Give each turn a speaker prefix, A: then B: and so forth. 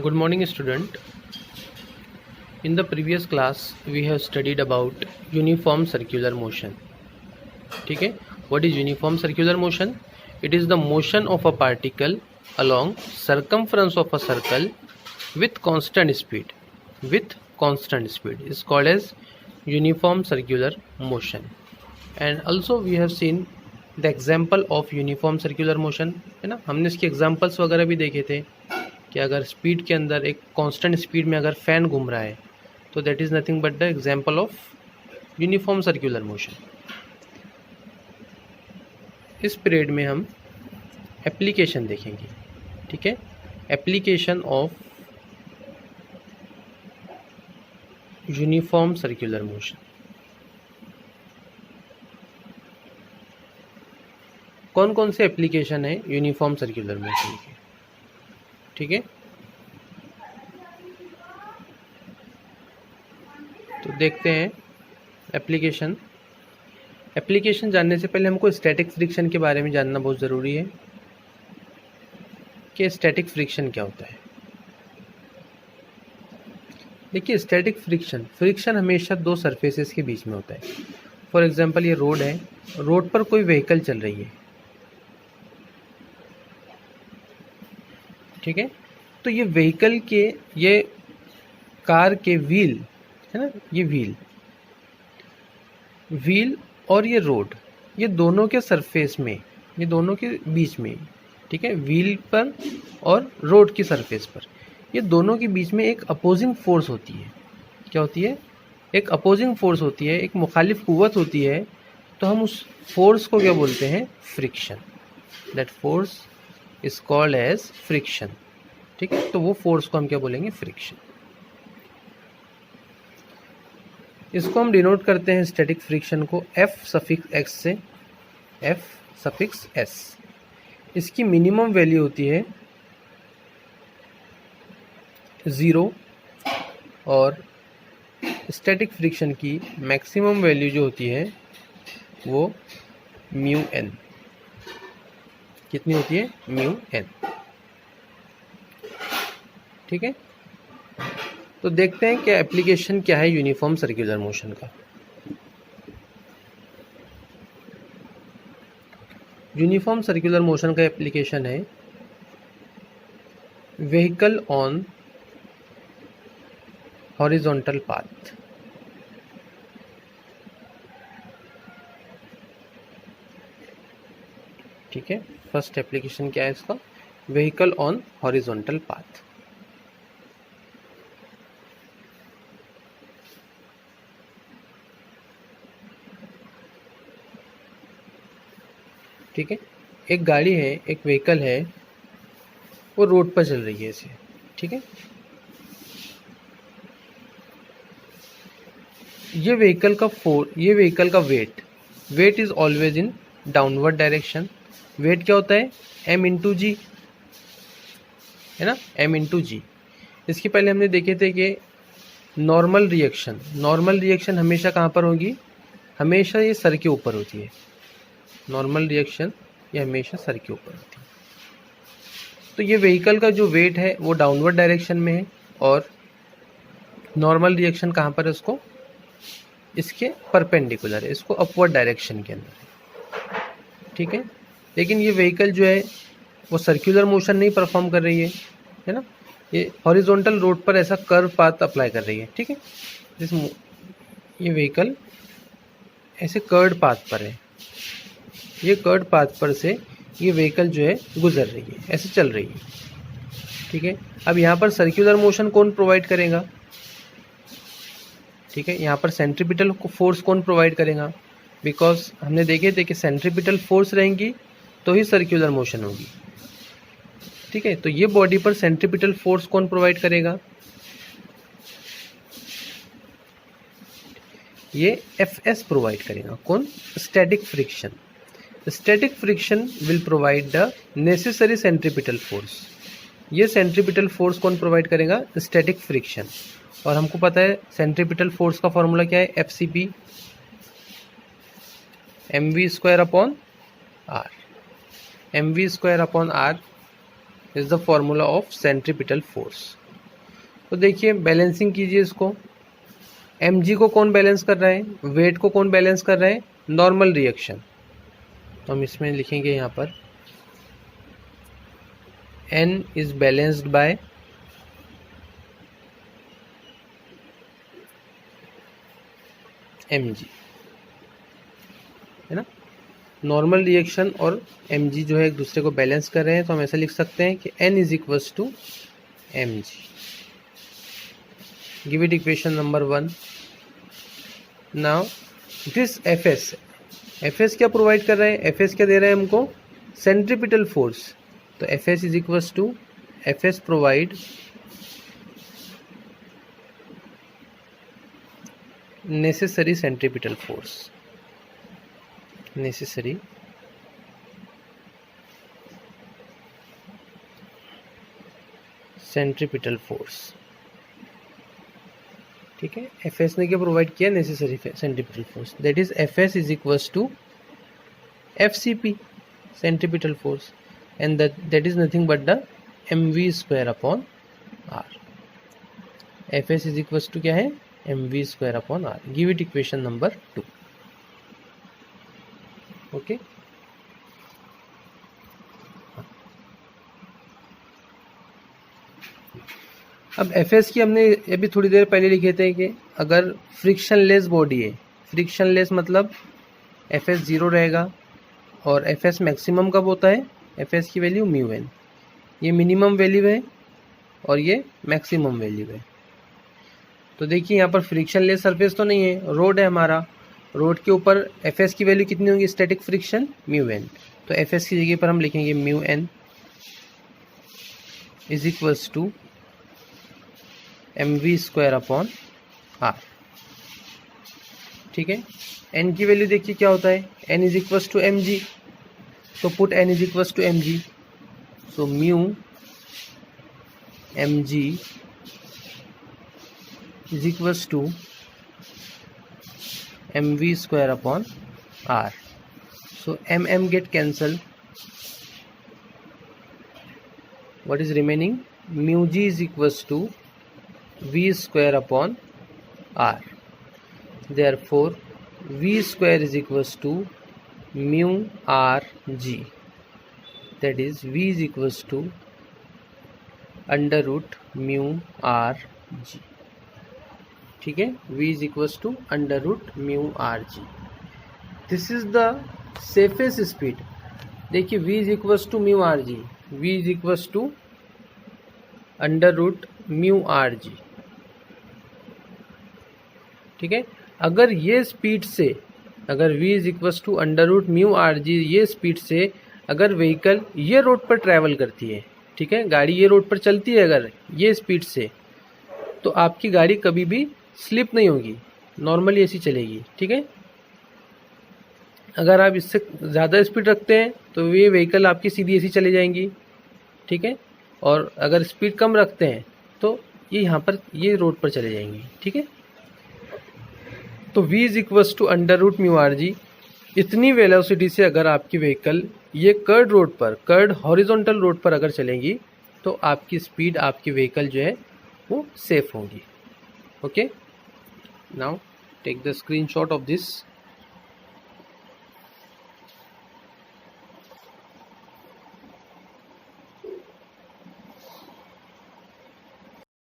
A: Good morning, student. In the previous class, we have studied about uniform circular motion. ठीक है? What is uniform circular motion? It is the motion of a particle along circumference of a circle with constant speed. With constant speed is called as uniform circular motion. And also we have seen the example of uniform circular motion, है ना? हमने इसके examples वगैरह भी देखे थे कि अगर स्पीड के अंदर एक कांस्टेंट स्पीड में अगर फैन घूम रहा है तो that is nothing but the example of uniform circular motion. इस पीरियड में हम एप्लीकेशन देखेंगे। ठीक है, application of uniform circular motion. कौन कौन से एप्लीकेशन है यूनिफॉर्म सर्कुलर मोशन के? ठीक है, तो देखते हैं एप्लीकेशन। एप्लीकेशन जानने से पहले हमको स्टैटिक फ्रिक्शन के बारे में जानना बहुत ज़रूरी है कि स्टैटिक फ्रिक्शन क्या होता है। देखिए, स्टैटिक फ्रिक्शन हमेशा दो सरफेसेस के बीच में होता है। फॉर एग्जांपल ये रोड है, रोड पर कोई व्हीकल चल रही है। ठीक है, तो ये व्हीकल के, ये कार के व्हील है ना, ये व्हील और ये रोड, ये दोनों के सरफेस में, ये दोनों के बीच में, ठीक है, व्हील पर और रोड की सरफेस पर, ये दोनों के बीच में एक अपोजिंग फोर्स होती है। क्या होती है? एक अपोजिंग फोर्स होती है, एक मुखालिफ कुव्वत होती है। तो हम उस फोर्स को क्या बोलते हैं? Friction. That force is called as friction. ठीक है, तो वो फोर्स को हम क्या बोलेंगे? फ्रिक्शन। इसको हम डिनोट करते हैं स्टैटिक फ्रिक्शन को F सफिक्स x से, F सफिक्स s। इसकी मिनिमम वैल्यू होती है 0 और स्टैटिक फ्रिक्शन की मैक्सिमम वैल्यू जो होती है वो म्यू n। कितनी होती है? Mu n। ठीक है, तो देखते हैं क्या एप्लीकेशन क्या है यूनिफॉर्म सर्कुलर मोशन का। यूनिफॉर्म सर्कुलर मोशन का एप्लीकेशन है व्हीकल ऑन हॉरिजॉन्टल पाथ। ठीक है, फर्स्ट एप्लीकेशन क्या है इसका? Vehicle on horizontal path. ठीक है, एक गाड़ी है, एक व्हीकल है, वो रोड पर चल रही है ऐसे। ठीक है, ये व्हीकल का weight is always in downward direction. Weight क्या होता है? m इंटू जी, है ना, m इंटू जी। इसके पहले हमने देखे थे कि नॉर्मल रिएक्शन हमेशा कहाँ पर होगी? हमेशा ये सर के ऊपर होती है। नॉर्मल रिएक्शन ये हमेशा सर के ऊपर होती है। तो ये व्हीकल का जो वेट है वो डाउनवर्ड डायरेक्शन में है और नॉर्मल रिएक्शन कहाँ पर है? उसको, इसके परपेंडिकुलर है, इसको अपवर्ड डायरेक्शन के अंदर है। ठीक है, लेकिन ये व्हीकल जो है वो सर्कुलर मोशन नहीं परफॉर्म कर रही है ना, ये हॉरिजॉन्टल रोड पर ऐसा कर्व पाथ अप्लाई कर रही है। ठीक है, ये व्हीकल ऐसे कर्व पाथ पर है, ये कर्व पाथ पर से ये व्हीकल जो है गुजर रही है, ऐसे चल रही है। ठीक है, अब यहाँ पर सर्कुलर मोशन कौन प्रोवाइड करेगा? ठीक है, यहाँ पर सेंट्रीपिटल फोर्स कौन प्रोवाइड करेगा? बिकॉज हमने देखे थे कि सेंट्रीपिटल फोर्स रहेंगी तो ही सर्कुलर मोशन होगी। ठीक है, तो ये बॉडी पर सेंट्रीपिटल फोर्स कौन प्रोवाइड करेगा? ये Fs प्रोवाइड करेगा। कौन? Static friction. Static friction will provide the necessary centripetal force. ये सेंट्रीपिटल फोर्स कौन प्रोवाइड करेगा? Static friction. और हमको पता है सेंट्रीपिटल फोर्स का फॉर्मूला क्या है? FCP, mv² upon r। mv² upon r is the formula of centripetal force. तो देखिए बैलेंसिंग कीजिए इसको। mg को कौन बैलेंस कर रहा है, वेट को कौन बैलेंस कर रहा है, नॉर्मल रिएक्शन। तो हम इसमें लिखेंगे यहाँ पर n is balanced bye mg, है ना। नॉर्मल रिएक्शन और mg जो है एक दूसरे को बैलेंस कर रहे हैं, तो हम ऐसा लिख सकते हैं कि n is equals to mg। Give it equation number 1। Now this fs क्या प्रोवाइड कर रहा है, fs क्या दे रहा है हमको, सेंट्रीपिटल फोर्स। तो fs is equals to fs provide necessary centripetal force, necessary centripetal force। ठीक है, fs ने क्या प्रोवाइड किया, necessary centripetal force, that is fs is equals to fcp centripetal force, and that is nothing but the mv square upon r। fs is equals to क्या है, mv square upon r। Give it equation number 2। Okay, अब fs की हमने अभी थोड़ी देर पहले लिखे थे कि अगर फ्रिक्शनलेस बॉडी है, फ्रिक्शनलेस मतलब fs 0 रहेगा, और fs मैक्सिमम कब होता है, fs की वैल्यू म्यू n, ये मिनिमम वैल्यू है और ये मैक्सिमम वैल्यू है। तो देखिए यहाँ पर फ्रिक्शनलेस सरफेस तो नहीं है, रोड है हमारा, रोड के ऊपर fs की वैल्यू कितनी होगी, स्टैटिक फ्रिक्शन म्यू n। तो fs की जगह पर हम लिखेंगे mu n is equals to mv square upon r। ठीक है, n की वैल्यू देखिए क्या होता है, n is equals to mg, तो put n is equals to mg, so mu mg is equals to mv square upon r. So mm get cancelled. What is remaining? Mu g is equals to v square upon r. Therefore v square is equals to mu r g. That is v is equals to under root mu r g। ठीक है, v is equals to under root mu r g. This is the safest speed. देखिए v is equals to mu r g, v is equals to under root mu r g. ठीक है, अगर ये speed से, अगर v is equals to under root mu r g, ये speed से अगर व्हीकल ये रोड पर ट्रैवल करती है, ठीक है, गाड़ी ये रोड पर चलती है अगर ये स्पीड से, तो आपकी गाड़ी कभी भी स्लिप नहीं होगी, नॉर्मली ऐसी चलेगी। ठीक है, अगर आप इससे ज़्यादा स्पीड रखते हैं तो ये व्हीकल आपकी सीधी ऐसी चली जाएंगी। ठीक है, और अगर स्पीड कम रखते हैं तो ये यहाँ पर ये रोड पर चले जाएंगी। ठीक है, तो v is equals to under root mu r g. इतनी वेलोसिटी से अगर आपकी व्हीकल ये कर्ड रोड पर, कर्ड हॉरिजॉन्टल रोड पर अगर चलेंगी तो आपकी स्पीड, आपकी व्हीकल जो है वो सेफ होगी। Okay, now take the screenshot of this